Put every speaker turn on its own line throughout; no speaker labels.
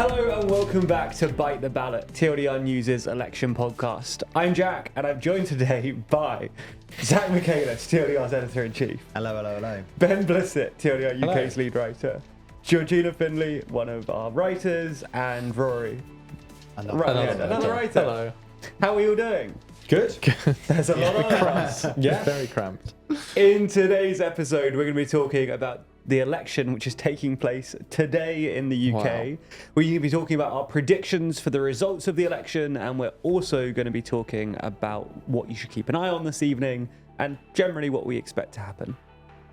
Hello and welcome back to Bite the Ballot, TLDR News' election podcast. I'm Jack and I'm joined today by Zach Michaelis, TLDR's editor-in-chief.
Hello.
Ben Blissett, TLDR UK's
Hello.
lead writer. Georgina Finley, one of our writers, and Rory. Another writer.
Hello.
How are you all doing?
Good.
There's a lot of us.
Yeah. Very cramped.
In today's episode, we're going to be talking about the election, which is taking place today in the UK.
Wow.
We're going to be talking about our predictions for the results of the election, and we're also going to be talking about what you should keep an eye on this evening, and generally what we expect to happen.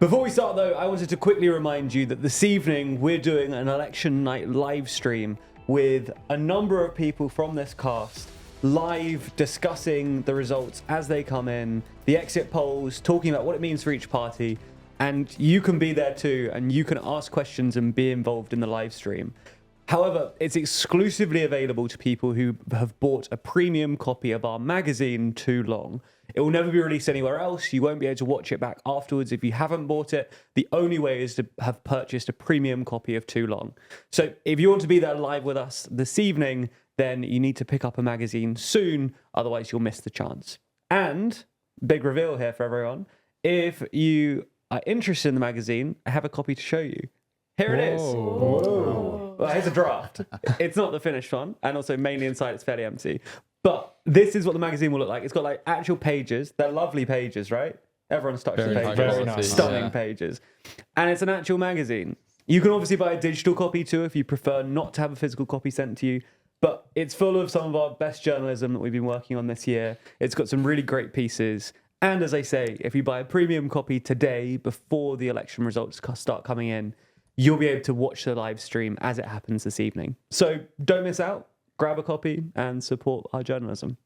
Before we start though, I wanted to quickly remind you that this evening we're doing an election night live stream with a number of people from this cast live discussing the results as they come in, the exit polls, talking about what it means for each party. And you can be there too, and you can ask questions and be involved in the live stream. However, it's exclusively available to people who have bought a premium copy of our magazine Too Long. It will never be released anywhere else. You won't be able to watch it back afterwards if you haven't bought it. The only way is to have purchased a premium copy of Too Long. So if you want to be there live with us this evening, then you need to pick up a magazine soon, otherwise you'll miss the chance. And, big reveal here for everyone, if you are interested in the magazine, I have a copy to show you. Here it is.
Whoa.
Well, here's a draft. It's not the finished one, and also mainly inside it's fairly empty. But this is what the magazine will look like. It's got like actual pages. They're lovely pages, right? Everyone's touched the
Very
pages.
high quality.
Stunning
Yeah.
pages. And it's an actual magazine. You can obviously buy a digital copy too if you prefer not to have a physical copy sent to you. But it's full of some of our best journalism that we've been working on this year. It's got some really great pieces. And as I say, if you buy a premium copy today before the election results start coming in, you'll be able to watch the live stream as it happens this evening. So don't miss out, grab a copy and support our journalism.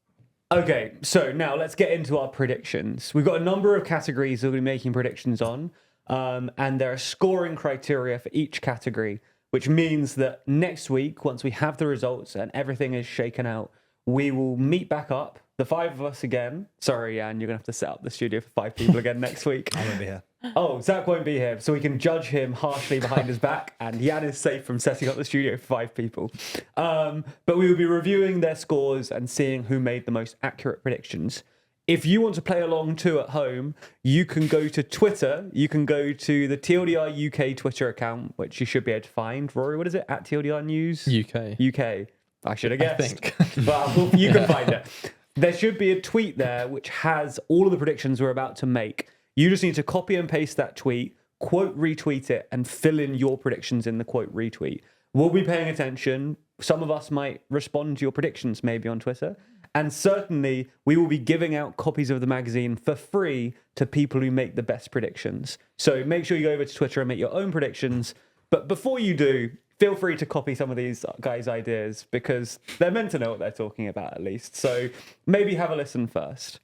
Okay, so now let's get into our predictions. We've got a number of categories that we'll be making predictions on, and there are scoring criteria for each category, which means that next week, once we have the results and everything is shaken out, we will meet back up, the five of us again. Sorry, Jan, you're going to have to set up the studio for 5 people again next week.
I won't be here.
Oh, Zach won't be here, so we can judge him harshly behind his back, and Jan is safe from setting up the studio for 5 people. But we will be reviewing their scores and seeing who made the most accurate predictions. If you want to play along too at home, you can go to Twitter. You can go to the TLDR UK Twitter account, which you should be able to find. Rory, what is it? At TLDR News? UK. I should have guessed.
I think.
Well, you can find it. There should be a tweet there which has all of the predictions we're about to make. You just need to copy and paste that tweet, quote retweet it, and fill in your predictions in the quote retweet. We'll be paying attention. Some of us might respond to your predictions maybe on Twitter. And certainly we will be giving out copies of the magazine for free to people who make the best predictions. So make sure you go over to Twitter and make your own predictions. But before you do, feel free to copy some of these guys' ideas because they're meant to know what they're talking about at least. So maybe have a listen first.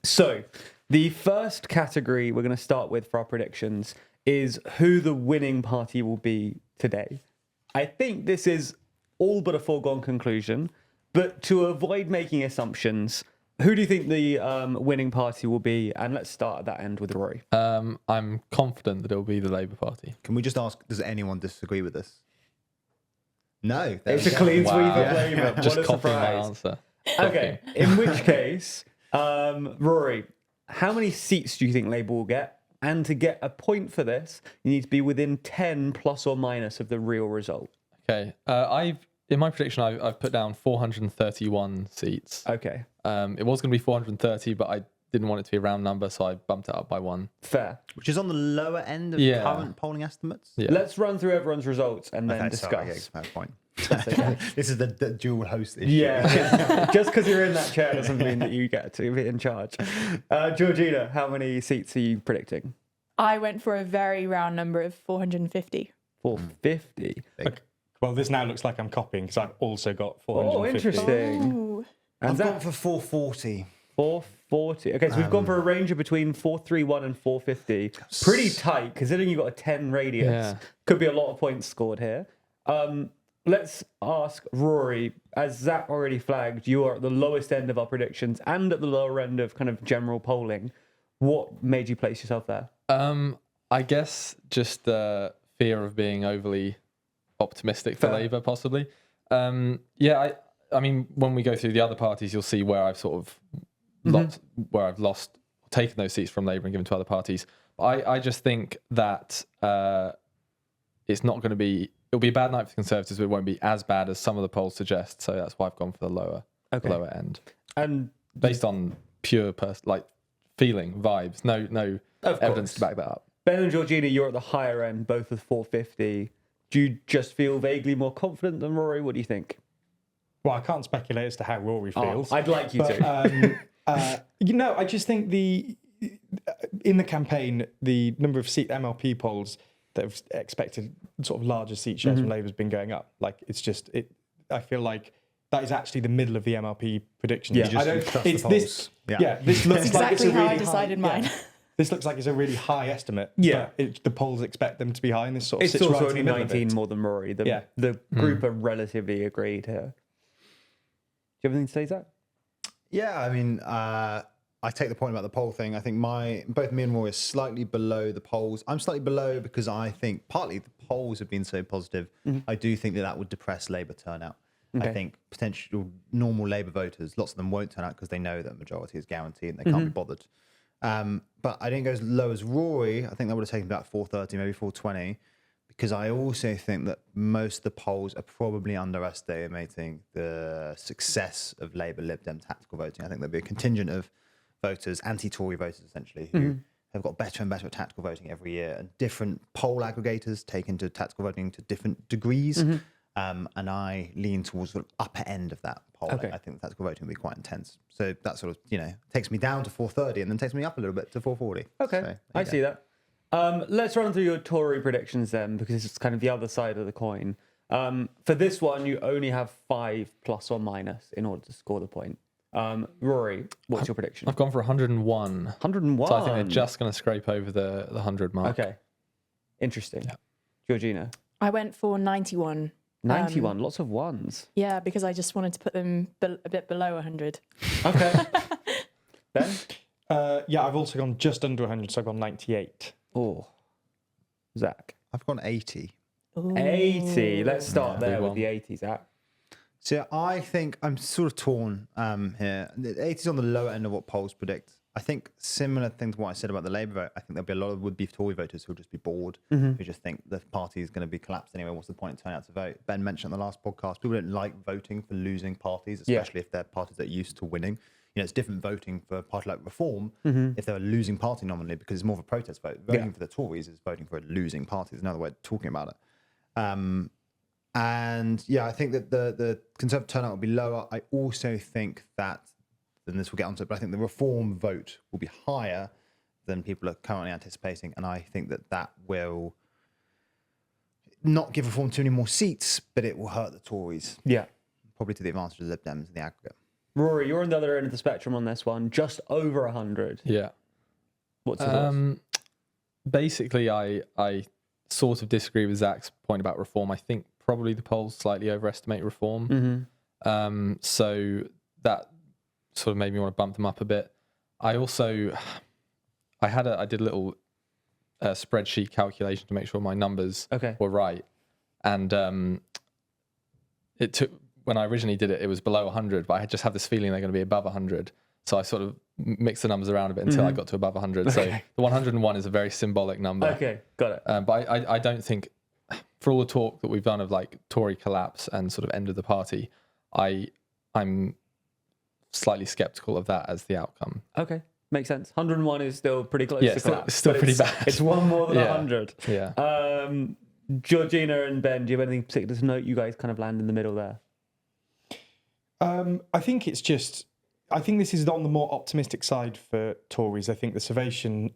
So the first category we're going to start with for our predictions is who the winning party will be today. I think this is all but a foregone conclusion, but to avoid making assumptions, who do you think the winning party will be? And let's start at that end with Rory.
I'm confident that it will be the Labour Party.
Can we just ask, does anyone disagree with this? No.
It's a clean sweep of Labour.
Just
What a
copying my
surprise.
answer.
Okay, in which case, Rory, how many seats do you think Labour will get? And to get a point for this, you need to be within 10 plus or minus of the real result.
Okay. In my prediction, I've put down 431 seats.
Okay,
It was going to be 430, but I didn't want it to be a round number, so I bumped it up by 1.
fair.
Which is on the lower end of
Yeah.
current polling estimates?
Yeah.
Let's run through everyone's results and then
Okay,
discuss.
sorry, okay, fair point.
That's okay.
This is the dual host issue.
Yeah, just because you're in that chair doesn't mean that you get to be in charge. Georgina, how many seats are you predicting?
I went for a very round number of 450.
450.
Big.
Well, this now looks like I'm copying because I've also got
Oh,
450.
interesting.
Ooh.
And
I've
that
gone for 440.
440. Okay, so we've gone for a range of between 431 and 450. Pretty tight, considering you've got a 10 radius.
Yeah.
Could be a lot of points scored here. Let's ask Rory, as Zach already flagged, you are at the lowest end of our predictions and at the lower end of kind of general polling. What made you place yourself there?
I guess just the fear of being overly optimistic for
Fair.
Labour, possibly. Yeah, I mean, when we go through the other parties, you'll see where I've sort of lost, taken those seats from Labour and given to other parties. I just think that it's not going to be. It'll be a bad night for Conservatives, but it won't be as bad as some of the polls suggest. So that's why I've gone for the lower end.
And
based on pure feeling, vibes, no evidence to back that up.
Ben and Georgina, you're at the higher end, both with 450. Do you just feel vaguely more confident than Rory? What do you think?
Well, I can't speculate as to how Rory feels.
I'd like you to.
I just think in the campaign, the number of MLP polls that have expected sort of larger seat shares from Labour has been going up. Like I feel like that is actually the middle of the MLP prediction.
Yeah,
I don't trust the polls.
This looks like it's
exactly
a
how
really
I decided
high,
mine.
Yeah. This looks like it's a really high estimate.
Yeah.
But the polls expect them to be high, and this sort of
It's
sits
also
right
only
in the middle of
19
it.
more than Rory. The group are relatively agreed here. Do you have anything to say, Zach?
Yeah, I mean, I take the point about the poll thing. I think both me and Rory are slightly below the polls. I'm slightly below because I think partly the polls have been so positive. I do think that would depress Labour turnout.
Okay.
I think potential normal Labour voters, lots of them won't turn out because they know that majority is guaranteed and they can't be bothered. But I didn't go as low as Rory. I think that would have taken about 430, maybe 420, because I also think that most of the polls are probably underestimating the success of Labour Lib Dem tactical voting. I think there'll be a contingent of voters, anti-Tory voters essentially, who have got better and better at tactical voting every year, and different poll aggregators take into tactical voting to different degrees. And I lean towards the upper end of that poll.
Okay.
I think tactical voting will be quite intense. So that sort of, takes me down to 430 and then takes me up a little bit to 440.
Okay,
So,
I see that. Let's run through your Tory predictions then, because it's kind of the other side of the coin. For this one, you only have 5 plus or minus in order to score the point. Rory, what's your prediction?
I've gone for 101.
101.
So I think they're just going to scrape over the 100 mark.
Okay. Interesting.
Yeah.
Georgina?
I went for 91.
91, lots of ones.
Yeah, because I just wanted to put them a bit below 100.
Okay. Ben?
I've also gone just under 100, so I've gone 98.
Oh. Zach?
I've gone 80.
Ooh.
80. Let's start there
big
with
one.
the 80s, Zach.
So I think I'm sort of torn here. The 80 is on the lower end of what polls predict. I think similar thing to what I said about the Labour vote. I think there'll be a lot of would-be Tory voters who'll just be bored, who just think the party is going to be collapsed anyway. What's the point in turning out to vote? Ben mentioned on the last podcast, people don't like voting for losing parties, especially if they're parties that are used to winning. It's different voting for a party like Reform if they're a losing party nominally, because it's more of a protest vote. Voting for the Tories is voting for a losing party. There's another way of talking about it. I think that the Conservative turnout will be lower. I also think that, and this will get onto it, but I think the Reform vote will be higher than people are currently anticipating. And I think that will not give Reform too many more seats, but it will hurt the Tories.
Yeah.
Probably to the advantage of the Lib Dems in the aggregate.
Rory, you're on the other end of the spectrum on this one, just over 100.
Yeah.
What's your thoughts?
Basically, I sort of disagree with Zach's point about Reform. I think probably the polls slightly overestimate Reform. So that sort of made me want to bump them up a bit. I did a little spreadsheet calculation to make sure my numbers were right. And it took, when I originally did it, it was below 100, but I just had this feeling they're going to be above 100. So I sort of mixed the numbers around a bit until I got to above 100. So the 101 is a very symbolic number.
Okay, got it.
But I don't think, for all the talk that we've done of like Tory collapse and sort of end of the party, I'm slightly skeptical of that as the outcome.
Okay, makes sense. 101 is still pretty close
Yeah,
to collapse.
still
but
pretty
it's,
bad.
It's one more than
Yeah.
100.
Yeah.
Georgina and Ben, do you have anything particular to note? You guys kind of land in the middle there.
I think this is on the more optimistic side for Tories. I think the Survation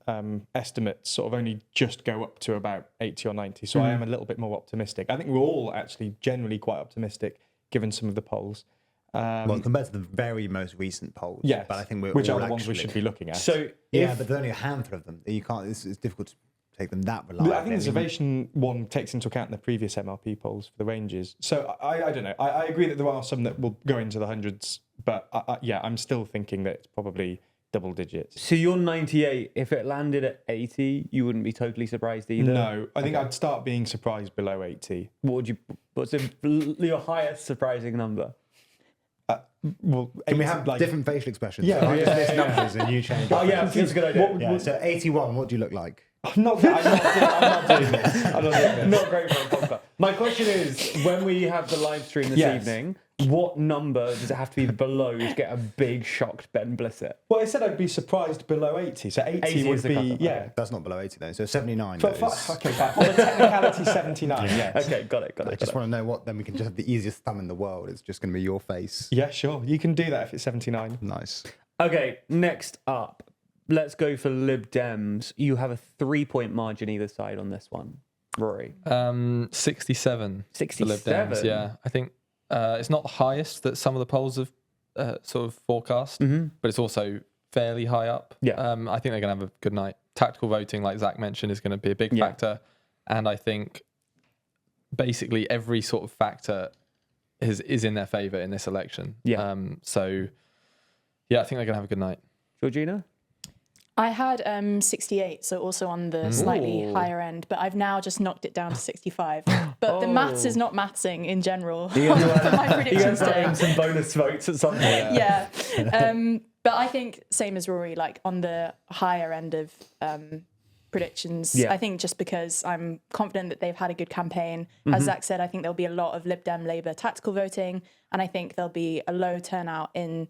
estimates sort of only just go up to about 80 or 90. So I am a little bit more optimistic. I think we're all actually generally quite optimistic given some of the polls.
Well, compared to the very most recent polls.
Yes,
But I think we're
which
all
are the ones we
actually-
should be looking at.
So
Yeah, but there's only a handful of them. You can't. It's difficult to take them that reliably.
I think the Survation one takes into account the previous MLP polls for the ranges. So I don't know. I agree that there are some that will go into the hundreds, but I'm still thinking that it's probably double digits.
So you're 98. If it landed at 80, you wouldn't be totally surprised either.
No, I think I'd start being surprised below 80.
What's your highest surprising number?
Well,
Can we
80,
have different facial expressions?
Yeah,
I
yeah,
just list
yeah.
numbers and you change.
Oh yeah, that's a good idea.
Yeah, so 81, what do you look like?
I'm not doing this. I'm not doing this.
Not great for a podcast. My question is, when we have the live stream this
Yes.
evening, what number does it have to be below to get a big shocked Ben Blissett?
Well, I said I'd be surprised below 80. So 80,
80
would
is the
be,
cutoff,
yeah.
okay.
That's not below 80 though, so 79
But
goes.
okay, fine. For the technicality, 79, yes.
Okay, got it.
I just want to know what, then we can just have the easiest thumb in the world. It's just going to be your face.
Yeah, sure. You can do that if it's 79.
Nice.
Okay, next up, let's go for Lib Dems. You have a 3-point margin either side on this one, Rory.
67.
67?
The Lib Dems, yeah. I think it's not the highest that some of the polls have sort of forecast, but it's also fairly high up.
Yeah.
I think they're going to have a good night. Tactical voting, like Zach mentioned, is going to be a big factor. And I think basically every sort of factor is in their favour in this election.
Yeah.
So, yeah, I think they're going to have a good night.
Georgina?
I had 68, so also on the slightly
Ooh.
higher end, but I've now just knocked it down to 65. But the maths is not mathsing in general for my
You're going
predictions
to
day.
have some bonus votes at some point.
Yeah. But I think same as Rory, like on the higher end of predictions.
Yeah.
I think just because I'm confident that they've had a good campaign. As Zach said, I think there'll be a lot of Lib Dem Labour tactical voting, and I think there'll be a low turnout in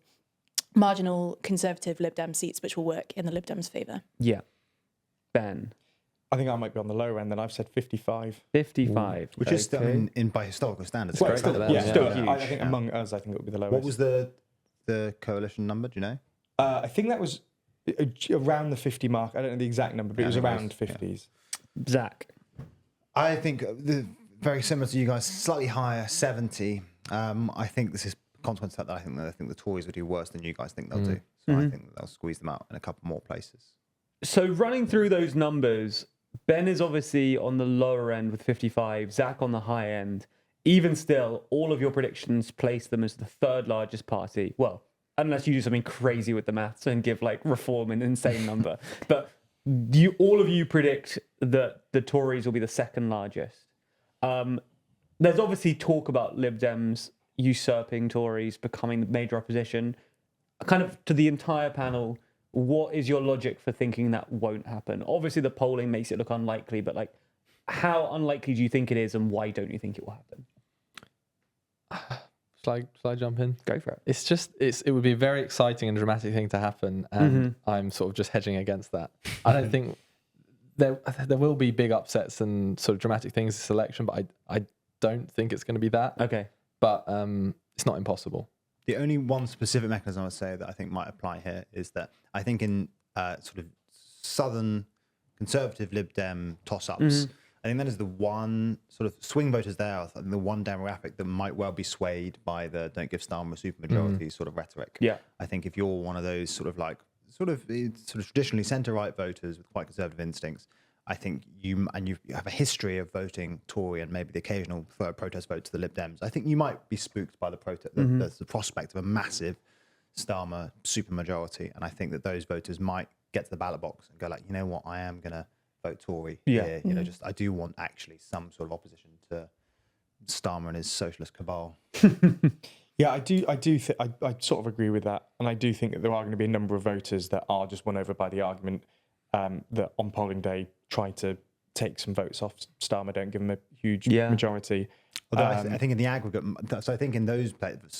marginal Conservative Lib Dem seats, which will work in the Lib Dems' favour.
Yeah. Ben?
I think I might be on the lower end, then I've said 55.
55.
Which is still, in by historical standards,
Well,
great.
still
But
there,
Yeah,
yeah.
still,
Huge.
I think among us, I think it would be the lowest.
what was the coalition number, do you know?
I think that was around the 50 mark. I don't know the exact number, but it was
Yeah, I
around
think it
50s.
Zach?
I think very similar to you guys, slightly higher, 70. I think this is a consequence of that I think the Tories will do worse than you guys think they'll do. So I think they'll squeeze them out in a couple more places.
So running through those numbers, Ben is obviously on the lower end with 55, Zach on the high end. Even still, all of your predictions place them as the third largest party. Well, unless you do something crazy with the maths and give like Reform an insane number. But all of you predict that the Tories will be the second largest. There's obviously talk about Lib Dems usurping Tories, becoming the major opposition. Kind of to the entire panel, what is your logic for thinking that won't happen? Obviously, the polling makes it look unlikely, but like, how unlikely do you think it is, and why don't you think it will happen?
Shall I jump in?
Go for it.
It's just it would be a very exciting and dramatic thing to happen, and I'm sort of just hedging against that. I don't think there will be big upsets and sort of dramatic things this election, but I don't think it's going to be that.
Okay.
But it's not impossible.
The only one specific mechanism I would say that I think might apply here is that I think in sort of southern Conservative Lib Dem toss-ups, I think that is the one sort of swing voters there, I think the one demographic that might well be swayed by the don't give Starmer a supermajority sort of rhetoric.
Yeah.
I think if you're one of those sort of traditionally centre-right voters with quite conservative instincts, I think you have a history of voting Tory and maybe the occasional protest vote to the Lib Dems. I think you might be spooked by the prospect of a massive Starmer supermajority, and I think that those voters might get to the ballot box and go like, you know what, I am going to vote Tory here. You know, just I do want actually some sort of opposition to Starmer and his socialist cabal.
Yeah, I sort of agree with that, and I do think that there are going to be a number of voters that are just won over by the argument that on polling day try to take some votes off Starmer, don't give him a huge majority.
Although I think in the aggregate, so I think in those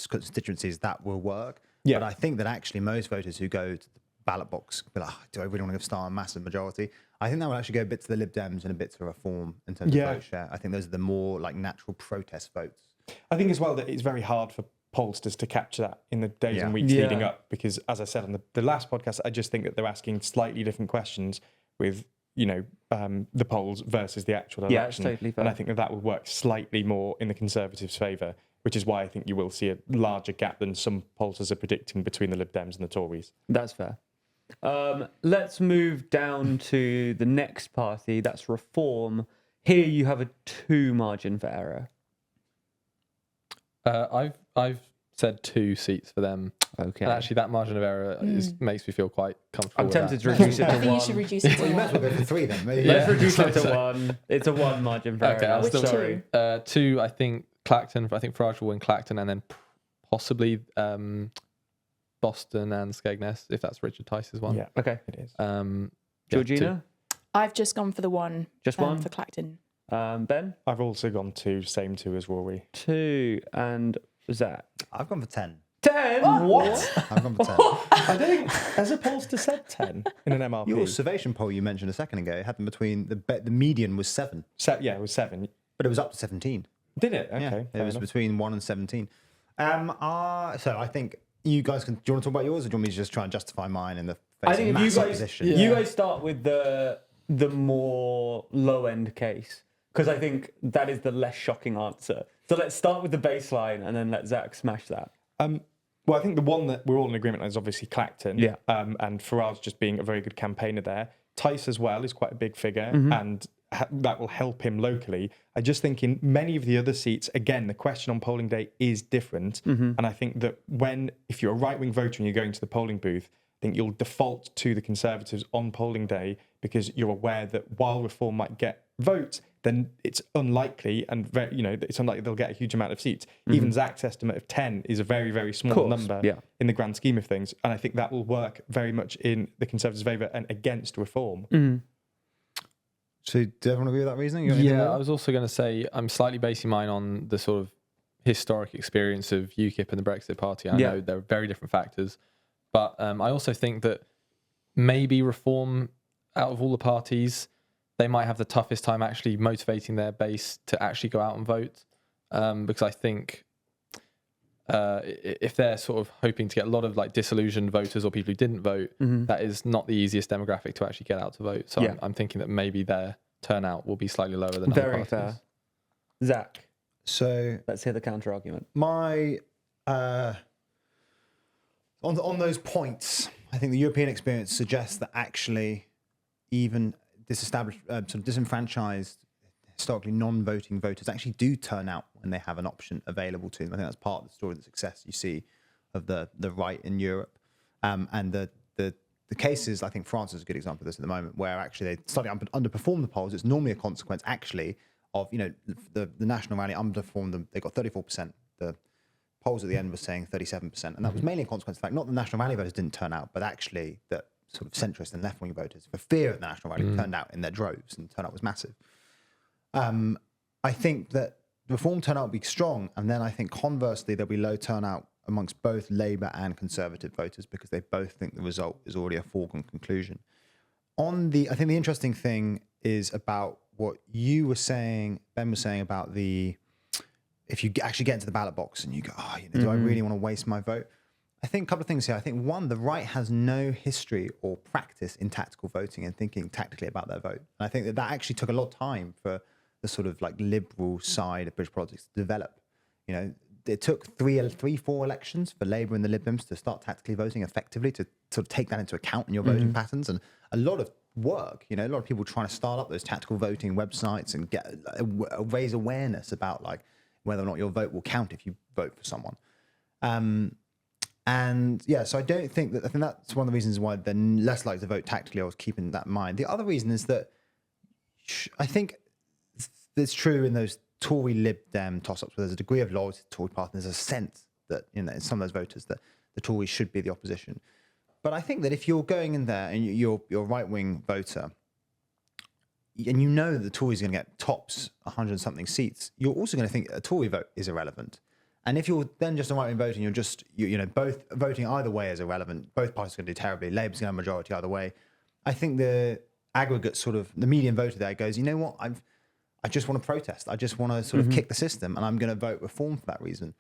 constituencies that will work.
Yeah.
But I think that actually most voters who go to the ballot box be like, do I really want to give Starmer a massive majority? I think that will actually go a bit to the Lib Dems and a bit to Reform in terms of vote share. I think those are the more like natural protest votes.
I think as well that it's very hard for pollsters to capture that in the days and weeks leading up, because as I said on the last podcast, I just think that they're asking slightly different questions with the polls versus the actual election.
Yeah, it's totally fair.
And I think that will work slightly more in the Conservatives' favour, which is why I think you will see a larger gap than some pollsters are predicting between the Lib Dems and the Tories.
That's fair. Let's move down to the next party. That's Reform. Here you have a 2 margin for error.
I've said 2 seats for them.
Okay.
And actually, that margin of error makes me feel quite comfortable.
I'm
with
tempted
that.
to reduce it
I
to
think you should
one.
reduce it to
Well, you might as well
one.
go for 3 then. Maybe.
Let's
Yeah.
reduce it to
So-
1. It's a 1 margin for
Okay,
error.
I'll
Which
still-
two?
2, I think Clacton. I think Farage will win Clacton, and then possibly Boston and Skegness, if that's Richard Tice's one.
Yeah,
Okay.
it is.
Yeah,
Georgina?
I've just gone for the 1.
Just 1?
For Clacton.
Ben?
I've also gone 2, same 2 as Rory.
2. And Zach?
I've gone for 10.
10?
What?
I've gone for 10.
I don't. Has a pollster said 10 in an MRP?
Your observation poll you mentioned a second ago had them between the median was 7,
Yeah, it was 7.
but it was up to 17.
Did it? Okay.
Yeah, it
fair
was
enough.
between 1 and 17. So I think you guys can. Do you want to talk about yours, or do you want me to just try and justify mine in the face
I
of
think if
mass
you guys,
opposition?
you guys start with the more low end case, because I think that is the less shocking answer. So let's start with the baseline and then let Zach smash that.
Well, I think the one that we're all in agreement on is obviously Clacton.
Yeah.
And Farage just being a very good campaigner there. Tice as well is quite a big figure, and that will help him locally. I just think in many of the other seats, again, the question on polling day is different. And I think that if you're a right-wing voter and you're going to the polling booth, I think you'll default to the Conservatives on polling day because you're aware that while Reform might get votes, then it's unlikely it's unlikely they'll get a huge amount of seats. Even Zach's estimate of 10 is a very, very small number in the grand scheme of things. And I think that will work very much in the Conservatives' favour and against Reform.
So do everyone agree with that reasoning? You got anything
Yeah,
more?
I was also going to say I'm slightly basing mine on the sort of historic experience of UKIP and the Brexit Party. I know they're very different factors, but I also think that maybe Reform, out of all the parties, they might have the toughest time actually motivating their base to actually go out and vote, because I think if they're sort of hoping to get a lot of like disillusioned voters or people who didn't vote, that is not the easiest demographic to actually get out to vote. So I'm thinking that maybe their turnout will be slightly lower than other
Very
parties.
fair. Zach,
So
let's hear the counter argument.
my on those points, I think the European experience suggests that actually even disestablished, sort of disenfranchised, historically non-voting voters actually do turn out when they have an option available to them. I think that's part of the story of the success you see of the right in Europe, and the cases. I think France is a good example of this at the moment, where actually they slightly underperform the polls. It's normally a consequence actually of the National Rally underperformed them. They got 34%. The polls at the end were saying 37%, and that was mainly a consequence of the fact not the National Rally voters didn't turn out, but actually that sort of centrist and left-wing voters, for fear of the National Rally, turned out in their droves, and the turnout was massive. I think that Reform turnout will be strong, and then I think conversely there'll be low turnout amongst both Labour and Conservative voters because they both think the result is already a foregone conclusion. I think the interesting thing is about what you were saying, Ben was saying about if you actually get into the ballot box and you go, do I really want to waste my vote? I think a couple of things here. I think one, the right has no history or practice in tactical voting and thinking tactically about their vote. And I think that actually took a lot of time for the sort of like liberal side of British politics to develop. It took 4 elections for Labour and the Lib Dems to start tactically voting effectively, to sort of take that into account in your voting patterns, and a lot of work. A lot of people trying to start up those tactical voting websites and raise awareness about like whether or not your vote will count if you vote for someone. So I don't think that. I think that's one of the reasons why they're less likely to vote tactically. I was keeping that in mind. The other reason is that I think it's true in those Tory Lib Dem toss-ups where there's a degree of loyalty to the Tory party. There's a sense that in some of those voters that the Tories should be the opposition. But I think that if you're going in there and you're a right-wing voter, and you know that the Tories are going to get tops 100-something seats, you're also going to think a Tory vote is irrelevant. And if you're then just a right-wing voter and you're just, both voting either way is irrelevant, both parties are going to do terribly, Labour's going to have a majority either way, I think the aggregate sort of, the median voter there goes, you know what, I just want to protest. I just want to sort of kick the system, and I'm going to vote Reform for that reason.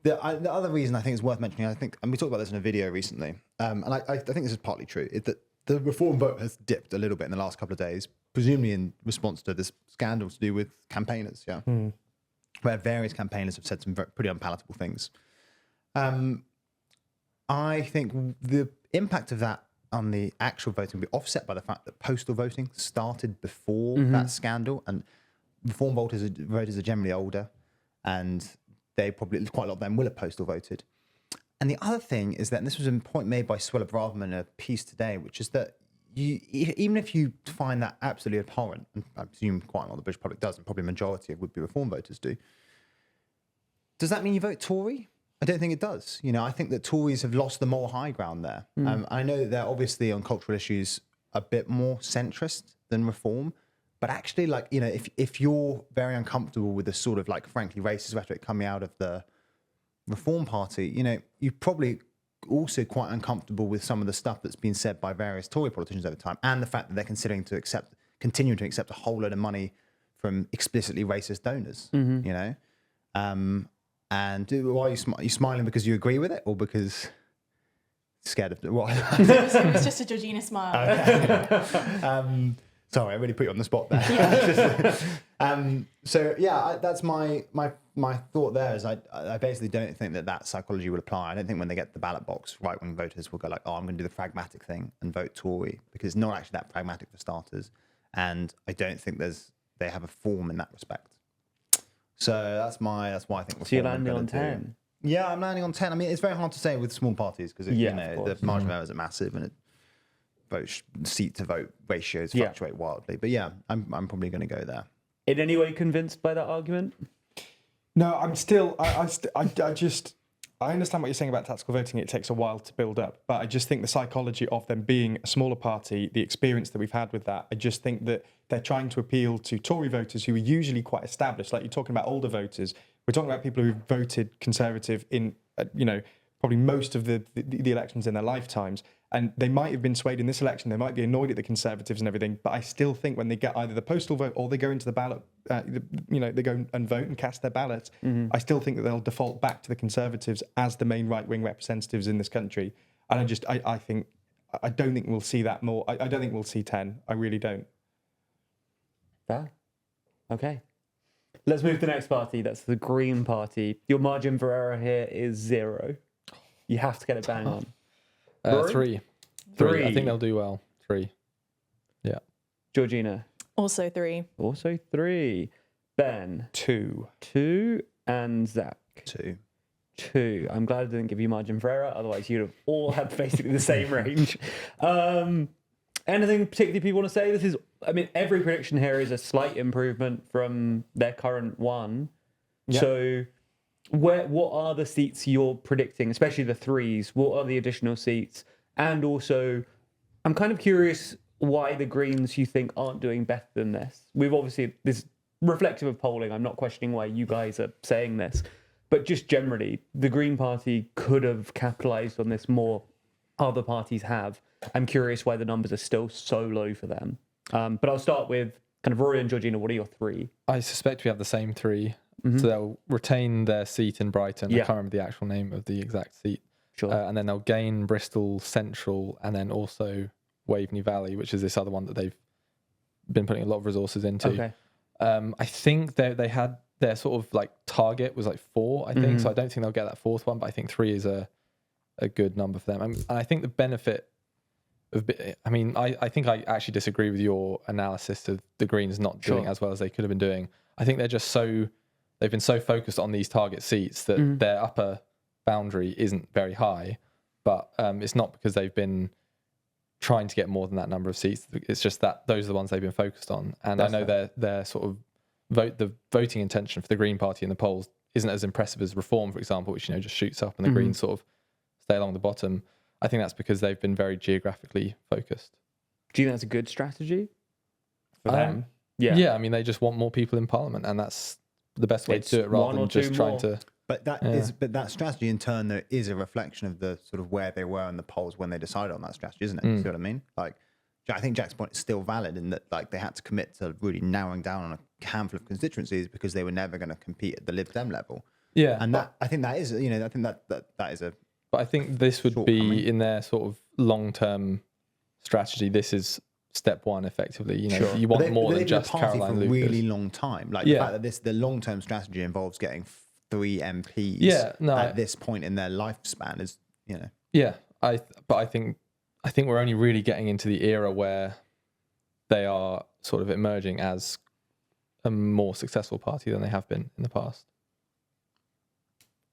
The other reason I think is worth mentioning, and we talked about this in a video recently, and I think this is partly true, is that the Reform vote has dipped a little bit in the last couple of days, presumably in response to this scandal to do with campaigners, where various campaigners have said some pretty unpalatable things. I think the impact of that on the actual voting will be offset by the fact that postal voting started before that scandal, and Reform voters are generally older, and they probably, quite a lot of them will have postal voted. And the other thing is that, and this was a point made by Swella Braverman in a piece today, which is that even if you find that absolutely abhorrent, and I presume quite a lot of the British public does, and probably a majority of would-be reform voters do, does that mean you vote Tory? I don't think it does. I think that Tories have lost the moral high ground there. I know that they're obviously on cultural issues a bit more centrist than reform, but actually, if you're very uncomfortable with the sort of frankly racist rhetoric coming out of the Reform Party, you're probably also quite uncomfortable with some of the stuff that's been said by various Tory politicians over time, and the fact that they're continuing to accept a whole load of money from explicitly racist donors. And why are you smiling? Because you agree with it, or because scared of what?
It's just a Georgina smile.
Okay. Sorry, I really put you on the spot there. That's my thought there. Is I basically don't think that psychology would apply. I don't think when they get to the ballot box, right-wing voters will go I'm going to do the pragmatic thing and vote Tory, because it's not actually that pragmatic for starters, and I don't think they have a form in that respect. So that's why I think.
So you're landing on 10.
Yeah, I'm landing on 10. I mean, it's very hard to say with small parties because the margin of errors are massive, and seat to vote ratios fluctuate wildly. But yeah, I'm probably going to go there.
In any way convinced by that argument?
No, I'm still. I understand what you're saying about tactical voting. It takes a while to build up, but I just think the psychology of them being a smaller party, the experience that we've had with that, I just think that they're trying to appeal to Tory voters who are usually quite established. Like you're talking about older voters. We're talking about people who voted Conservative in, probably most of the elections in their lifetimes. And they might have been swayed in this election. They might be annoyed at the Conservatives and everything. But I still think when they get either the postal vote or they go into the ballot, they go and vote and cast their ballots, I still think that they'll default back to the Conservatives as the main right-wing representatives in this country. And I don't think we'll see that more. I don't think we'll see 10. I really don't.
Fair. Okay. Let's move to the next party. That's the Green Party. Your margin for error here is 0. You have to get it bang on.
3. I think they'll do well. 3. Yeah.
Georgina.
Also 3.
Also 3. Ben.
2.
2. And Zach.
2.
I'm glad I didn't give you margin for error. Otherwise, you'd have all had basically the same range. Anything particularly people want to say? Every prediction here is a slight improvement from their current one. Yep. So what are the seats you're predicting, especially the 3s? What are the additional seats? And also, I'm kind of curious why the Greens you think aren't doing better than this. We've obviously, this reflective of polling. I'm not questioning why you guys are saying this. But just generally, the Green Party could have capitalised on this more. Other parties have. I'm curious why the numbers are still so low for them. But I'll start with kind of Rory and Georgina. What are your 3?
I suspect we have the same 3. Mm-hmm. So they'll retain their seat in Brighton. I can't remember the actual name of the exact seat.
Sure.
And then they'll gain Bristol Central and then also Waveney Valley, which is this other one that they've been putting a lot of resources into.
Okay.
I think they had their sort of target was 4, I think. Mm-hmm. So I don't think they'll get that 4th one, but I think 3 is a good number for them. And I think the benefit of, I think I actually disagree with your analysis of the Greens not doing as well as they could have been doing. I think they've been so focused on these target seats that their upper boundary isn't very high, but it's not because they've been trying to get more than that number of seats. It's just that those are the ones they've been focused on. And I know their sort of the voting intention for the Green Party in the polls isn't as impressive as Reform, for example, which just shoots up and the Greens sort of stay along the bottom. I think that's because they've been very geographically focused.
Do you think that's a good strategy
for them?
Yeah, they just want more people in Parliament, and that's the best way to do it rather than just trying to.
But that strategy in turn though is a reflection of the sort of where they were in the polls when they decided on that strategy, isn't it? You see what I mean? I think Jack's point is still valid in that they had to commit to really narrowing down on a handful of constituencies because they were never going to compete at the Lib Dem level.
Yeah,
and I think that is I think that is a.
But I think this would be in their sort of long-term strategy. This is step 1, effectively. You want more than just Caroline Lucas.
For a really long time. The fact that the long-term strategy involves getting 3 MPs at this point in their lifespan is,
Yeah, I think we're only really getting into the era where they are sort of emerging as a more successful party than they have been in the past.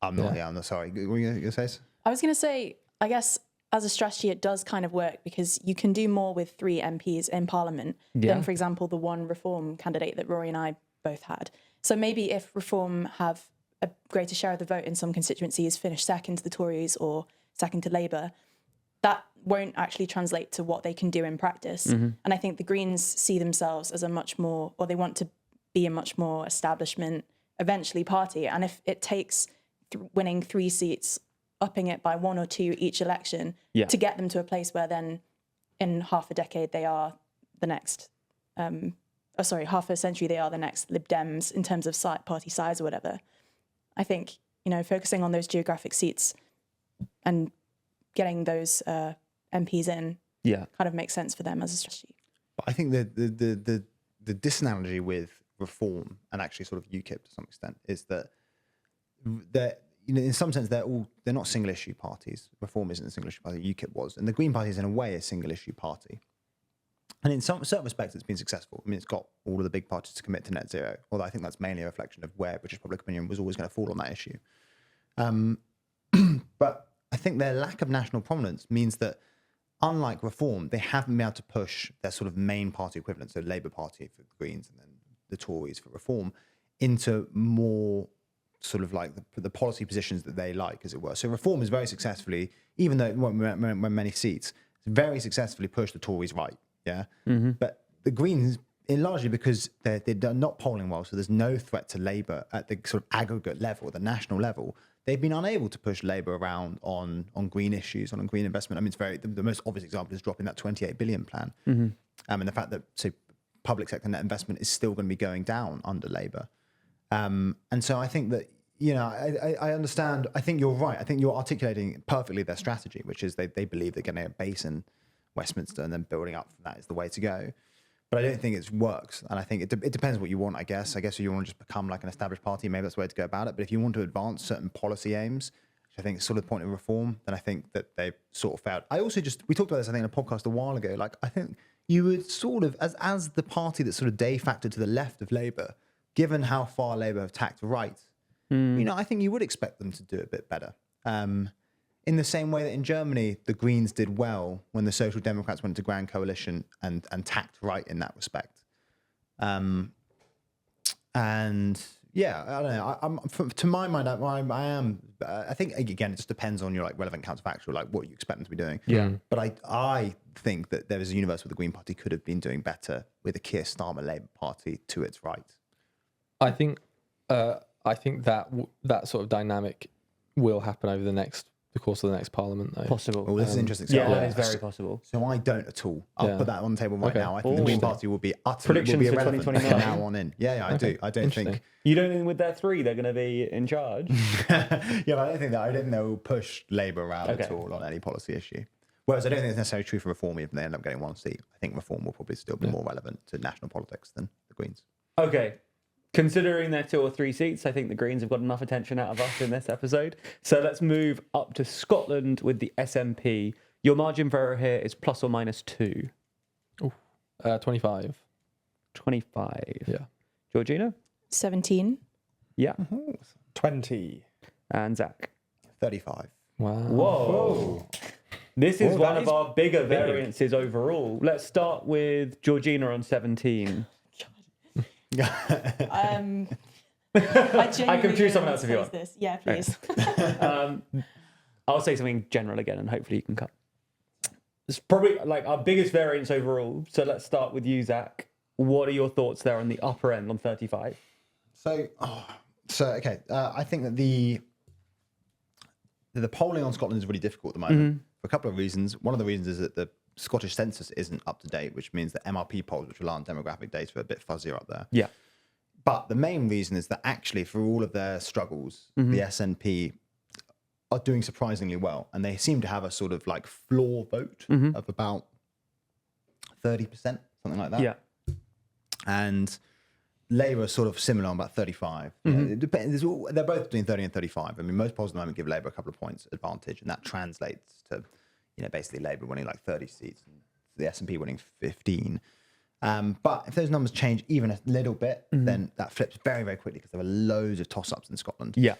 I'm not. Yeah, I'm not sorry. What were you going to say?
I was going to say, I guess as a strategy, it does kind of work because you can do more with 3 MPs in Parliament than, for example, the one Reform candidate that Rory and I both had. So maybe if Reform have a greater share of the vote in some constituencies, finish second to the Tories or second to Labour, that won't actually translate to what they can do in practice. And I think the Greens see themselves as a much more, or they want to be a much more establishment, eventually, party. And if it takes winning 3 seats, upping it by 1 or 2 each election to get them to a place where then in half a decade they are the next, half a century they are the next Lib Dems in terms of party size or whatever. I think, focusing on those geographic seats and getting those MPs in kind of makes sense for them as a strategy.
But I think the disanalogy with Reform and actually sort of UKIP to some extent is that in some sense they're not single issue parties. Reform isn't a single issue party. UKIP was, and the Green Party is in a way a single issue party. And in some certain respects, it's been successful. I mean, it's got all of the big parties to commit to net zero. Although I think that's mainly a reflection of where British public opinion was always going to fall on that issue. But I think their lack of national prominence means that, unlike Reform, they haven't been able to push their sort of main party equivalent, so Labour Party for the Greens and then the Tories for Reform, into more sort of like the policy positions that they like, as it were. So Reform is very successfly, even though it won't win many seats, very successfully pushed the Tories right. Yeah. But the Greens, largely because they're not polling well, so there's no threat to Labour at the sort of aggregate level, the national level. They've been unable to push Labour around on green issues, on green investment. I mean, it's the most obvious example is dropping that 28 billion plan. And the fact that public sector net investment is still going to be going down under Labour. And so I think that, I understand. I think you're right. I think you're articulating perfectly their strategy, which is they believe they're getting a base in Westminster and then building up from that is the way to go. But I don't think it works. And I think it depends what you want, I guess. I guess if you want to just become like an established party, maybe that's the way to go about it. But if you want to advance certain policy aims, which I think is sort of the point of Reform, then I think that they've sort of failed. We talked about this, I think, in a podcast a while ago. Like, I think you would sort of, as the party that's sort of de facto to the left of Labour, given how far Labour have tacked right, I think you would expect them to do a bit better. In the same way that in Germany, the Greens did well when the Social Democrats went into Grand Coalition and tacked right in that respect. And yeah, I don't know. To my mind, I think, again, it just depends on your like relevant counterfactual, like what you expect them to be doing. Yeah. But I think that there is a universe where the Green Party could have been doing better with a Keir Starmer Labour Party to its right.
I think that sort of dynamic will happen over the course of the next Parliament, though.
Possible.
Well, this is interesting. So
that is very possible.
So I don't at all. I'll put that on the table right now. I think the Green Party will be utterly
predictions for
irrelevant from
2029
now on in. Yeah, I do. I don't think.
You don't think with their 3 they're going to be in charge?
Yeah, but I don't think they'll push Labour around at all on any policy issue. Whereas I don't think it's necessarily true for Reform even if they end up getting 1 seat. I think Reform will probably still be more relevant to national politics than the Greens.
Okay. Considering their 2 or 3 seats, I think the Greens have got enough attention out of us in this episode. So let's move up to Scotland with the SNP. Your margin for error here is plus or minus 2.
25.
25.
Yeah.
Georgina?
17.
Yeah.
20.
And Zach?
35.
Wow.
Whoa. This is one of our bigger variances overall. Let's start with Georgina on 17.
I
can choose someone else if you want.
This. Yeah, please.
I'll say something general again, and hopefully you can cut. It's probably like our biggest variance overall. So let's start with you, Zach. What are your thoughts there on the upper end on 35?
Okay. I think that the polling on Scotland is really difficult at the moment for a couple of reasons. One of the reasons is that the Scottish census isn't up to date, which means that MRP polls, which rely on demographic data, are a bit fuzzier up there.
Yeah.
But the main reason is that actually, for all of their struggles, the SNP are doing surprisingly well. And they seem to have a sort of like floor vote of about 30%, something like that.
Yeah.
And Labour are sort of similar on about 35. It depends. They're both between 30 and 35. I mean, most polls at the moment give Labour a couple of points advantage, and that translates to basically Labour winning like 30 seats and the SNP winning 15. But if those numbers change even a little bit, then that flips very, very quickly because there are loads of toss-ups in Scotland.
Yeah.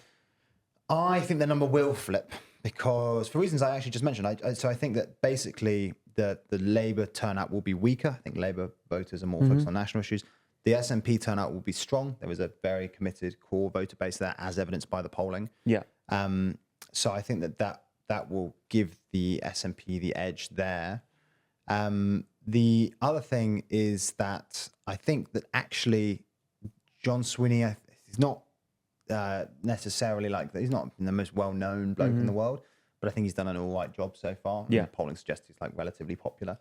I think the number will flip because for reasons I actually just mentioned. So I think that basically the Labour turnout will be weaker. I think Labour voters are more focused on national issues. The SNP turnout will be strong. There was a very committed core voter base there, as evidenced by the polling.
Yeah.
So I think that will give the SNP the edge there. The other thing is that I think that actually John Swinney, he's not necessarily he's not the most well-known bloke in the world, but I think he's done an all right job so far.
Yeah.
The polling suggests he's relatively popular.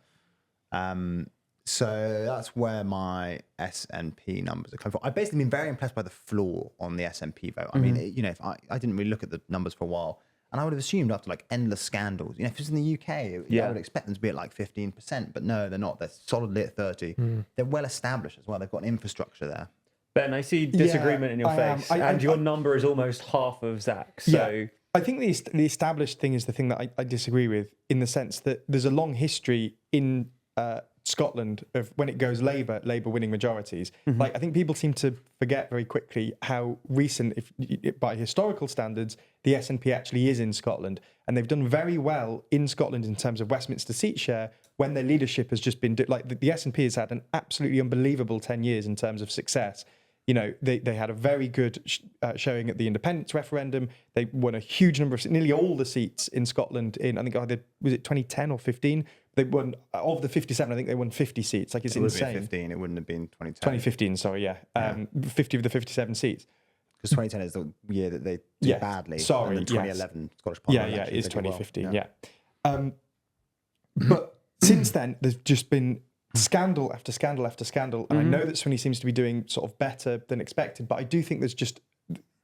So that's where my SNP numbers are coming from. I've basically been very impressed by the floor on the SNP vote. I mean, if I didn't really look at the numbers for a while, and I would have assumed after endless scandals, if it's in the UK, I would expect them to be at 15%, but no, they're not. They're solidly at 30. They're well established as well. They've got an infrastructure there.
Ben, I see disagreement in your face, and your number is almost half of Zach's. So
I think the established thing is the thing that I disagree with, in the sense that there's a long history in Scotland of when it goes Labour winning majorities. I think people seem to forget very quickly how recent, by historical standards, the SNP actually is in Scotland, and they've done very well in Scotland in terms of Westminster seat share when their leadership has just been the SNP has had an absolutely unbelievable 10 years in terms of success. They had a very good showing at the independence referendum. They won a huge number of, nearly all the seats in Scotland in, I think, was it 2010 or 15? They won, of the 57, I think they won 50 seats. It's insane.
It would have been 15, it wouldn't have been 2010.
2015, sorry, yeah. 50 of the 57 seats.
Because 2010 is the year that they did badly.
Sorry,
and then 2011 Scottish Parliament.
Yeah, it is 2015,
well.
But since then, there's just been scandal after scandal after scandal. And I know that Swinney seems to be doing sort of better than expected, but I do think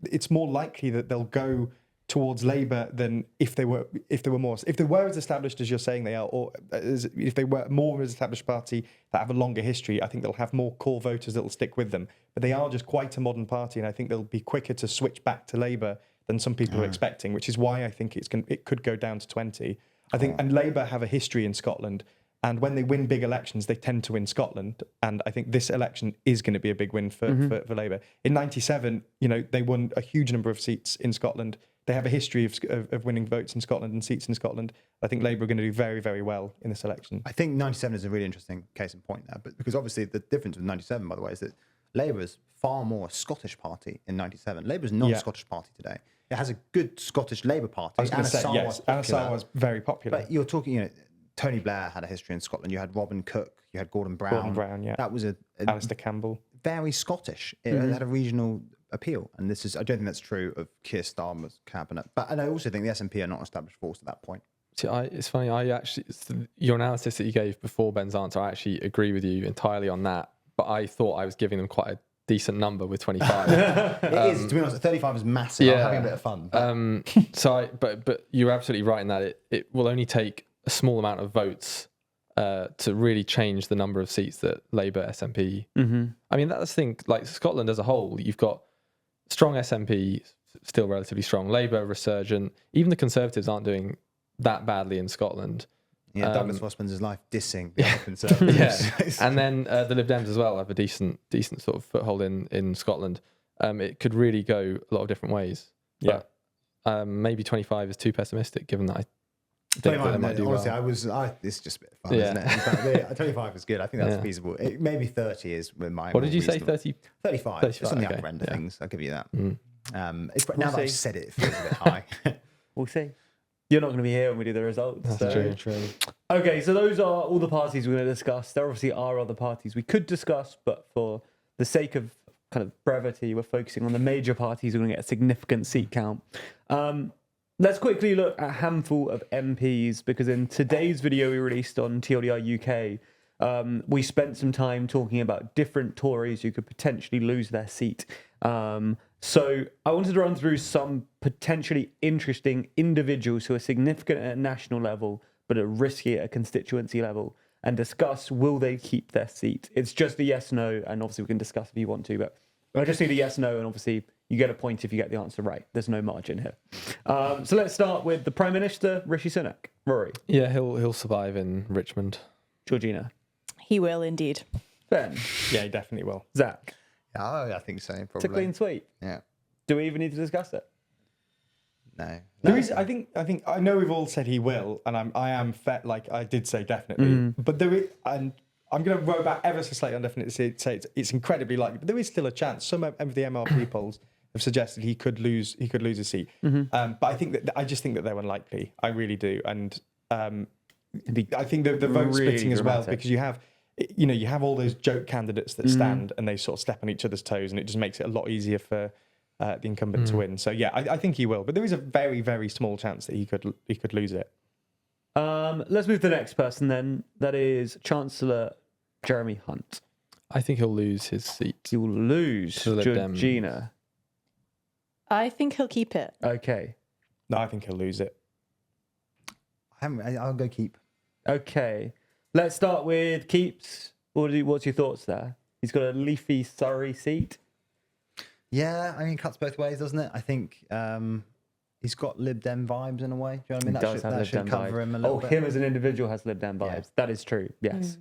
it's more likely that they'll go towards Labour than if they were as established as you're saying they are, or if they were more as established party that have a longer history. I think they'll have more core voters that will stick with them. But they are just quite a modern party, and I think they'll be quicker to switch back to Labour than some people are expecting, which is why I think it could go down to 20. I think, and Labour have a history in Scotland. And when they win big elections, they tend to win Scotland. And I think this election is going to be a big win for Labour. In 97, they won a huge number of seats in Scotland. They have a history of winning votes in Scotland and seats in Scotland. I think Labour are going to do very, very well in this election.
I think 97 is a really interesting case in point there. But because obviously the difference with 97, by the way, is that Labour is far more a Scottish party in 97. Labour is not a Scottish party today. It has a good Scottish Labour party.
I was going to say, yes, Anna Sarwar was very popular.
But you're talking, Tony Blair had a history in Scotland. You had Robin Cook. You had Gordon Brown.
Yeah.
That was
Alistair Campbell.
Very Scottish. It had a regional appeal. And I don't think that's true of Keir Starmer's cabinet. And I also think the SNP are not an established force at that point.
See, it's funny. Your analysis that you gave before Ben's answer, I actually agree with you entirely on that. But I thought I was giving them quite a decent number with 25.
It is, to be honest. 35 is massive. I'm having a bit of fun.
But you're absolutely right in that it will only take a small amount of votes to really change the number of seats that Labour, SNP. I mean, that's the thing. Scotland as a whole, you've got strong SNP, still relatively strong. Labour, resurgent. Even the Conservatives aren't doing that badly in Scotland.
Yeah, Douglas Ross spends his life dissing the Conservatives.
And then the Lib Dems as well have a decent sort of foothold in Scotland. It could really go a lot of different ways. But maybe 25 is too pessimistic, given that I think that they might do
honestly,
well.
it's just a bit of fun, isn't it? But 25 is good. I think that's feasible. Maybe 30 is with my.
What did you say? 30?
35. It's on the upper end of things. I'll give you that. Now that I've said it, it feels a bit high.
We'll see. You're not going to be here when we do the results.
That's true.
Okay, so those are all the parties we're going to discuss. There obviously are other parties we could discuss, but for the sake of kind of brevity, we're focusing on the major parties who are going to get a significant seat count. Let's quickly look at a handful of MPs, because in today's video we released on TLDR UK, we spent some time talking about different Tories who could potentially lose their seat. So I wanted to run through some potentially interesting individuals who are significant at a national level, but are risky at a constituency level, and discuss, will they keep their seat? It's just a yes, no, and obviously we can discuss if you want to, but I just need a yes, no, and obviously you get a point if you get the answer right. There's no margin here. So let's start with the Prime Minister, Rishi Sunak. Rory.
Yeah, he'll survive in Richmond.
Georgina.
He will indeed.
Ben.
Yeah, he definitely will.
Zach.
I think so, probably.
It's a clean sweep.
Yeah.
Do we even need to discuss it?
No.
There is. I think. I know we've all said he will, and I am like I did say definitely. But there is, and I'm going to row back ever so slightly on definitely say it's incredibly likely, but there is still a chance. Some of the MRP polls have suggested he could lose a seat. But I just think that they're unlikely. I really do, and I think the vote
really
splitting as well,
dramatic.
because you have all those joke candidates that stand and they sort of step on each other's toes, and it just makes it a lot easier for the incumbent to win. So yeah, I think he will, but there is a very, very small chance that he could lose it.
Let's move to the next person then. That is Chancellor Jeremy Hunt.
I think he'll lose his seat.
He will lose
To the Lib Dems.
Georgina.
I think he'll keep it.
Okay.
No, I think he'll lose it.
I'll go keep.
Okay. Let's start with Keeps. What's your thoughts there? He's got a leafy Surrey seat.
Yeah, I mean, it cuts both ways, doesn't it? I think he's got Lib Dem vibes in a way. Do you know what I mean? That should cover him a little bit.
Him as an individual has Lib Dem vibes.
Yeah.
That is true. Yes.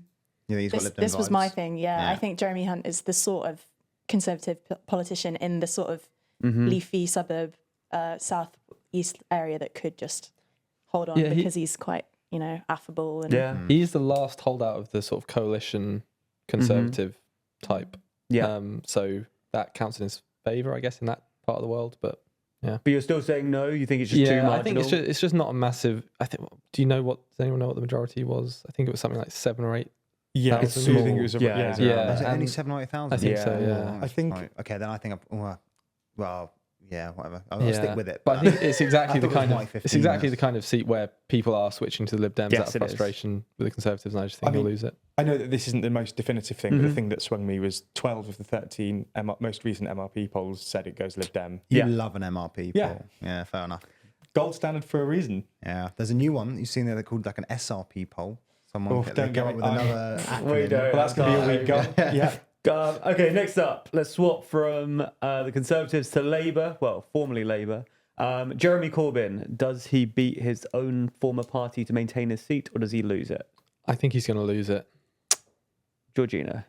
You know, he's got
This,
Lib Dem
this was
vibes.
my thing. Yeah,
Yeah.
I think Jeremy Hunt is the sort of conservative politician in the sort of
Mm-hmm.
leafy suburb, south east area that could just hold on
Yeah,
because he's quite, affable and
Yeah.
He's the last holdout of the sort of coalition conservative type.
Yeah.
So that counts in his favour, I guess, in that part of the world. But
But you're still saying no? You think it's just too marginal?
I think it's just not a massive. I think. Do you know what? Does anyone know what the majority was? I think it was something like 7 or 8.
Yeah,
It's
I think
small.
it was
Yeah, it's
Yeah.
Is it only
and
7,000 or 8,000?
I think
Yeah.
so. Yeah.
I think-
Right. Okay, then I think whatever. I'll
Yeah.
stick with it.
But I think it's exactly
I
the
thought it was
kind
more
of
like 15
it's exactly
minutes.
the kind of seat where people are switching to the Lib Dems
Yes,
out of
it is.
frustration with the Conservatives, and I just think
I
he'll
mean,
lose it.
I know that this isn't the most definitive thing, but the thing that swung me was 12 of the 13 most recent MRP polls said it goes Lib Dem.
You
Yeah.
love an MRP
Yeah.
poll. Yeah, fair enough.
Gold standard for a reason.
Yeah, there's a new one you've seen there called like an SRP poll. Someone
Oh,
they
don't
come
get
up
me-
with another acronym.
We don't.
Well, that's going to be a week gone. Yeah.
Okay, next up, let's swap from the Conservatives to Labour. Well, formerly Labour. Jeremy Corbyn, does he beat his own former party to maintain his seat, or does he lose it?
I think he's going to lose it.
Georgina.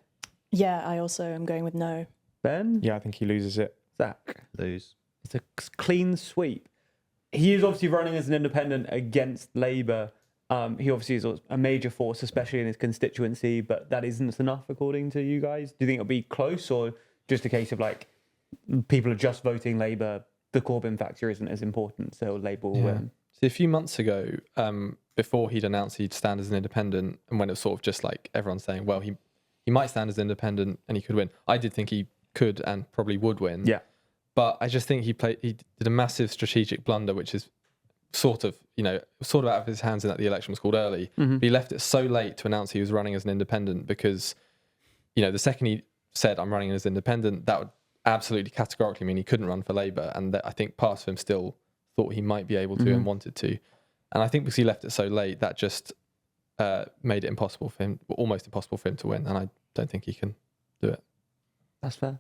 Yeah, I also am going with no.
Ben?
Yeah, I think he loses it.
Zach.
Lose.
It's a clean sweep. He is obviously running as an independent against Labour. He obviously is a major force, especially in his constituency, but that isn't enough according to you guys. Do you think it'll be close, or just a case of like people are just voting Labour, the Corbyn factor isn't as important, so Labour will win?
See, a few months ago, before he'd announced he'd stand as an independent, and when it was sort of just like everyone saying, well, he might stand as independent and he could win. I did think he could and probably would win.
Yeah.
But I just think he did a massive strategic blunder, which is sort of out of his hands in that the election was called early. But he left it so late to announce he was running as an independent because, the second he said, I'm running as independent, that would absolutely categorically mean he couldn't run for Labour. And that I think part of him still thought he might be able to and wanted to. And I think because he left it so late, that just made it almost impossible for him to win. And I don't think he can do it.
That's fair.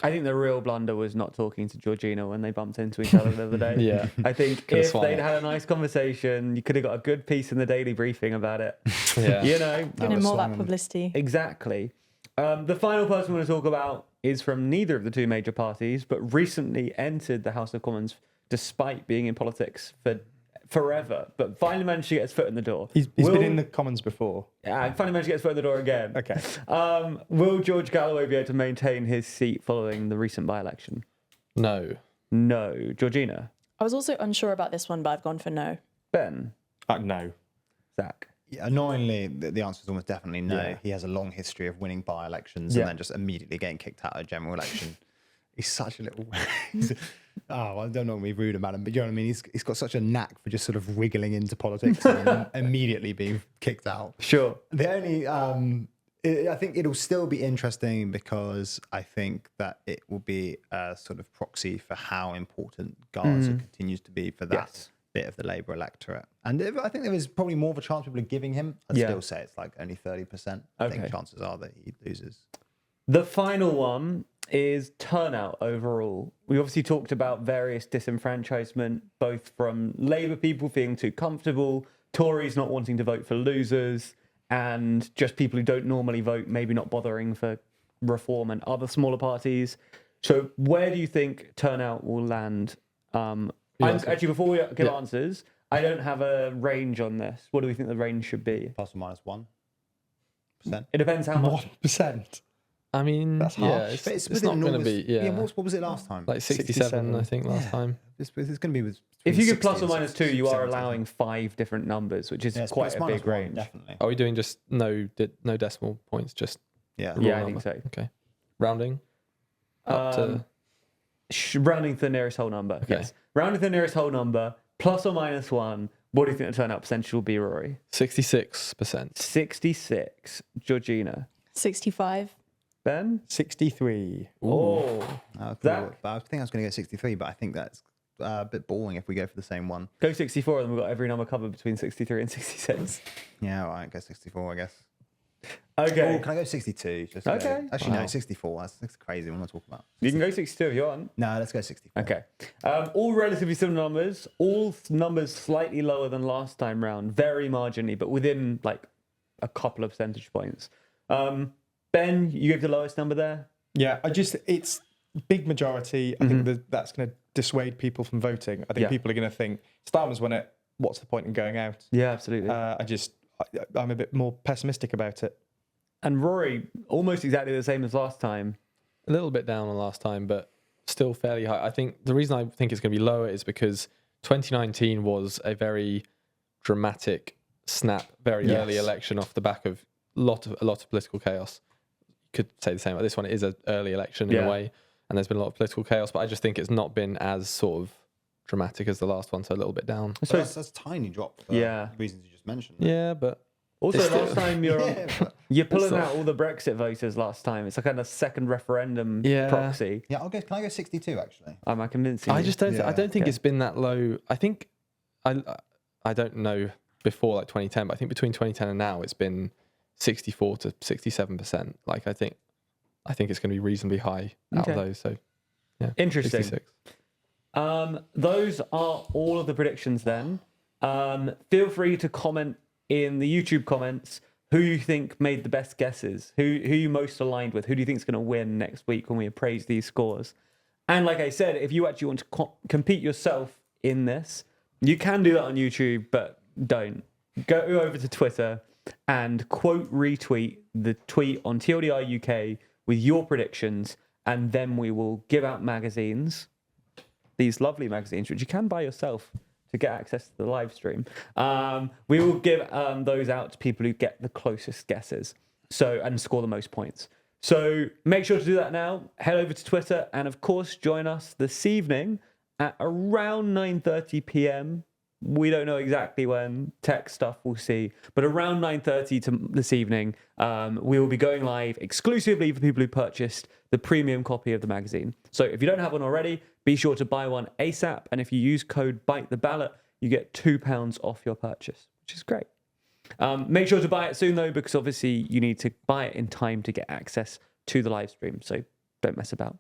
I think the real blunder was not talking to Georgina when they bumped into each other the other day.
Yeah.
I think
Could've
if
swung
they'd
it.
had a nice conversation, you could have got a good piece in the daily briefing about it.
Yeah.
Getting
was
more
swung
that
on.
publicity.
Exactly. The final person we're going to talk about is from neither of the two major parties, but recently entered the House of Commons despite being in politics for forever, but finally managed to get his foot in the door.
He's been in the Commons before.
Yeah, finally managed to get his foot in the door again.
Okay.
Will George Galloway be able to maintain his seat following the recent by-election?
No.
No. Georgina?
I was also unsure about this one, but I've gone for no.
Ben?
No.
Zach?
Yeah, annoyingly, the answer is almost definitely no.
Yeah.
He has a long history of winning by-elections
Yeah.
and then just immediately getting kicked out of a general election. He's such a little... I don't know what to be rude about him, but you know what I mean? He's got such a knack for just sort of wriggling into politics and then immediately being kicked out.
Sure.
The only... I think it'll still be interesting because I think that it will be a sort of proxy for how important Gaza continues to be for that
Yes.
bit of the Labour electorate. And I think there is probably more of a chance people are giving him. I'd
Yeah.
still say it's like only 30%. I
Okay.
think chances are that he loses.
The final one is turnout overall. We obviously talked about various disenfranchisement, both from Labour people feeling too comfortable, Tories not wanting to vote for losers, and just people who don't normally vote maybe not bothering for Reform and other smaller parties. So where do you think turnout will land Actually, before we give answers, I don't have a range on this. What do we think the range should be?
Plus or minus 1%.
It depends how much.
1%.
I mean,
That's
yeah,
harsh.
it's,
But
it's
within
not going to
enormous-
be, yeah,
what was it last time?
like 67, I think, last time.
It's going to be with.
If you give
60
plus or
and
minus 2, you are
70.
allowing 5 different numbers, which is
Yeah, it's
quite
plus
a
minus
big
1,
range.
Definitely.
Are we doing just no decimal points, just
Yeah.
raw
Yeah, I
number?
think so.
Okay. Rounding up to
Rounding to the nearest whole number.
Okay.
Yes. Rounding to the nearest whole number, plus or minus 1. What do you think the turnout percentage will be, Rory?
66%.
66. Georgina.
65.
Ben?
63.
Oh.
I think
Zach?
I was going to go 63, but I think that's a bit boring if we go for the same one.
Go 64, and we've got every number covered between 63 and 66.
Yeah, all right, go 64, I guess.
Okay.
Oh, can I go 62? Just
Okay.
Actually, no, 64. That's crazy. What am I talking about?
You can go 62 if you want.
No, let's go 64.
Okay. All relatively similar numbers. All numbers slightly lower than last time round, very marginally, but within like a couple of percentage points. Ben, you gave the lowest number there.
Yeah, it's big majority. I think that's going to dissuade people from voting. I think
Yeah.
people are going to think Starmer's won it. What's the point in going out?
Yeah, absolutely.
I'm a bit more pessimistic about it.
And Rory, almost exactly the same as last time.
A little bit down on last time, but still fairly high. I think the reason I think it's going to be lower is because 2019 was a very dramatic snap, very early election off the back of a lot of political chaos. You could say the same. But this one is an early election in a way, and there's been a lot of political chaos. But I just think it's not been as sort of dramatic as the last one, so a little bit down.
So that's a tiny drop for reasons you just mentioned.
Yeah, but
Also, last time you're pulling
not-
out all the Brexit voters last time. It's a kind of second referendum proxy.
Yeah, Can I go 62 actually?
Am I convincing
I
you?
just don't. I don't think
Okay.
it's been that low. I think I don't know before like 2010, but I think between 2010 and now it's been 64 to 67%. Like I think it's going to be reasonably high out of those. So yeah,
Interesting.
66.
Those are all of the predictions then. Feel free to comment in the YouTube comments who you think made the best guesses, who you most aligned with, who do you think is going to win next week when we appraise these scores. And like I said, if you actually want to compete yourself in this, you can do that on YouTube, but don't. Go over to Twitter and quote retweet the tweet on TLDR UK with your predictions, and then we will give out magazines, these lovely magazines, which you can buy yourself to get access to the live stream. We will give those out to people who get the closest guesses, and score the most points. So make sure to do that now. Head over to Twitter, and of course, join us this evening at around 9:30 p.m. We don't know exactly when, tech stuff we'll see, but around 9:30 this evening, we will be going live exclusively for people who purchased the premium copy of the magazine. So if you don't have one already, be sure to buy one ASAP. And if you use code BITETHEBALLOT, you get £2 off your purchase, which is great. Make sure to buy it soon though, because obviously you need to buy it in time to get access to the live stream. So don't mess about.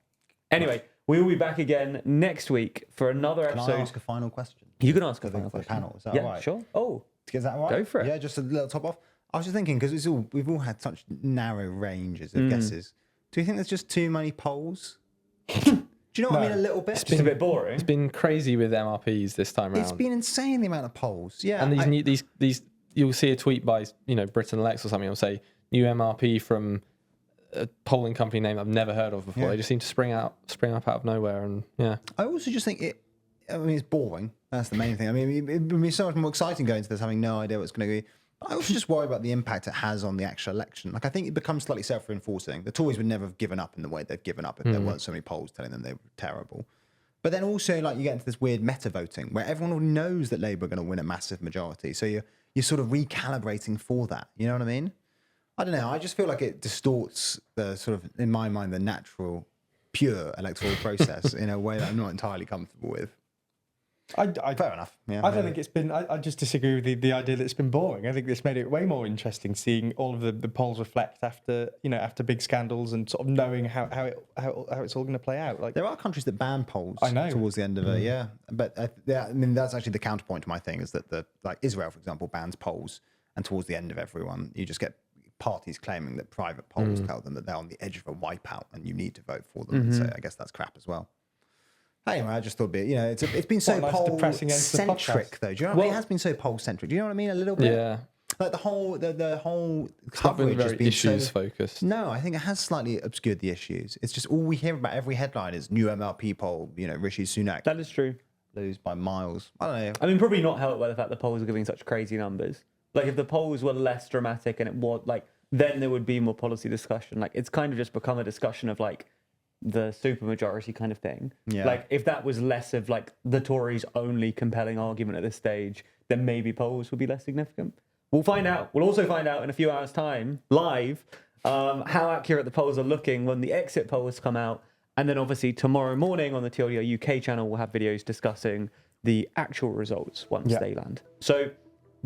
Anyway, we will be back again next week for another
Can
episode.
I ask a final question?
You can ask a
For
final
the
question.
panel. Is that
Yeah,
all right?
sure. Oh,
Is that all right?
Go for it.
Yeah, just a little top off. I was just thinking because we've all had such narrow ranges of guesses. Do you think there's just too many polls? Do you know what I mean? A little bit.
just a bit boring.
It's been crazy with MRPs this time around.
It's been insane the amount of polls. Yeah,
and these you'll see a tweet by Britain Lex or something. It'll say new MRP from a polling company name I've never heard of before.
Yeah.
They just seem to spring up out of nowhere, and yeah.
I also just think it. I mean, it's boring. That's the main thing. I mean, it would be so much more exciting going to this, having no idea what it's going to be. I also just worry about the impact it has on the actual election. Like, I think it becomes slightly self-reinforcing. The Tories would never have given up in the way they've given up if there weren't so many polls telling them they were terrible. But then also, like, you get into this weird meta voting where everyone already knows that Labour are going to win a massive majority. So you're sort of recalibrating for that. You know what I mean? I don't know. I just feel like it distorts the sort of, in my mind, the natural, pure electoral process in a way that I'm not entirely comfortable with. Fair enough. Yeah,
I don't think it's been. I just disagree with the idea that it's been boring. I think this made it way more interesting seeing all of the polls reflect after big scandals and sort of knowing how it's all going to play out. Like,
there are countries that ban polls
I know.
towards the end of it, yeah. But I mean, that's actually the counterpoint to my thing is that like Israel, for example, bans polls, and towards the end of everyone, you just get parties claiming that private polls tell them that they're on the edge of a wipeout and you need to vote for them. And so I guess that's crap as well. Anyway, I just thought it's been so
Quite a nice depressing end to the
poll-centric, though. Do you know what I mean? It has been so poll-centric. Do you know what I mean? A little bit.
Yeah.
Like the whole
It's not been
coverage has
very
been
issues focused.
No, I think it has slightly obscured the issues. It's just all we hear about every headline is new MLP poll. Rishi Sunak
That is true.
lose by miles. I don't know.
I mean, probably not helped by the fact the polls are giving such crazy numbers. Like, if the polls were less dramatic and it was like, then there would be more policy discussion. Like, it's kind of just become a discussion of like the supermajority kind of thing.
Yeah.
Like, if that was less of like the Tories' only compelling argument at this stage, then maybe polls would be less significant. We'll find out. We'll also find out in a few hours' time, live, how accurate the polls are looking when the exit polls come out. And then obviously tomorrow morning on the TLDR UK channel, we'll have videos discussing the actual results once they land. So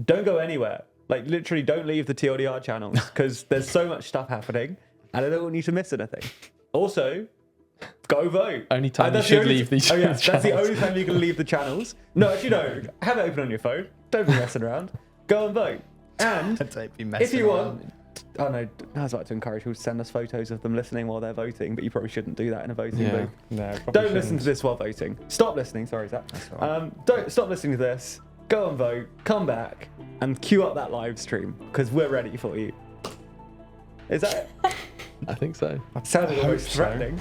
don't go anywhere. Like, literally don't leave the TLDR channels because there's so much stuff happening and I don't want you to miss anything. Also, go vote.
Only time you should leave these
channels. That's the only
channels.
time you can leave the channels. No, actually, no. Have it open on your phone. Don't be messing around. Go and vote. And
Don't be messing
if you
around.
want, I know, I was about to encourage people to send us photos of them listening while they're voting, but you probably shouldn't do that in a voting booth.
No, probably
Don't listen
shouldn't.
to this while voting. Stop listening. Sorry, Zach.
That's all right.
Don't stop listening to this. Go and vote. Come back and queue up that live stream because we're ready for you. Is that it?
I think so.
Sounded
I
almost
hope so.
threatening.